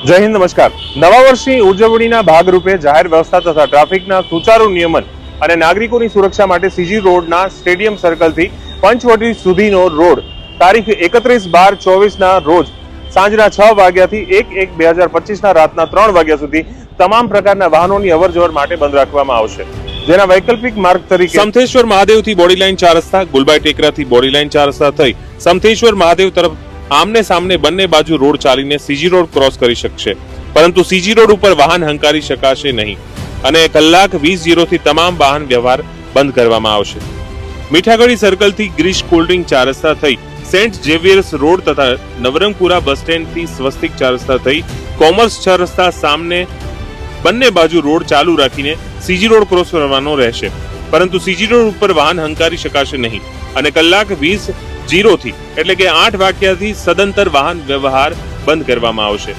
જય હિન્દ, નમસ્કાર. નવા વર્ષની ઉજવણીના ભાગરૂપે જાહેર વ્યવસ્થા તથા ટ્રાફિકના સુચારુ નિયમન અને નાગરિકોની સુરક્ષા માટે સીજી રોડના સ્ટેડિયમ સર્કલથી પંચવટી સુધીનો રોડ તારીખ 31/12/24ના રોજ સાંજના 6 વાગ્યાથી 1/1/2025ના રાતના 3 વાગ્યા સુધી તમામ પ્રકારના વાહનોની અવરજવર માટે બંધ રાખવામાં આવશે. જેના વૈકલ્પિક માર્ગ તરીકે સમથેશ્વર મહાદેવથી બોડી લાઈન 4 રસ્તા, ગુલબાઈ ટેકરાથી બોડી લાઈન 4 રસ્તા થઈ સમથેશ્વર મહાદેવ તરફ આમને સામને બંને બાજુ રોડ ચાલીને સીજી રોડ ક્રોસ કરી શકશે, પરંતુ સીજી રોડ ઉપર વાહન હંકારી શકાશે નહીં અને કલાક 20:00 થી તમામ વાહન વ્યવહાર બંધ કરવામાં આવશે. મીઠાગઢી સર્કલથી ગ્રીશ કોલ્ડ્રિંક 4 રસ્તા થઈ સેન્ટ ઝેવિયર્સ રોડ તથા નવરંગપુરા બસ સ્ટેન્ડથી સ્વસ્તિક 4 રસ્તા થઈ કોમર્સ 6 રસ્તા સામને બંને બાજુ રોડ ચાલુ રાખીને સીજી રોડ ક્રોસ કરવાનો રહેશે, પરંતુ સીજી રોડ ઉપર વાહન હંકારી શકાશે નહીં અને કલાક 20:00 થી એટલે કે 8 વાગ્યાથી સદંતર વાહન વ્યવહાર બંધ કરવામાં આવશે.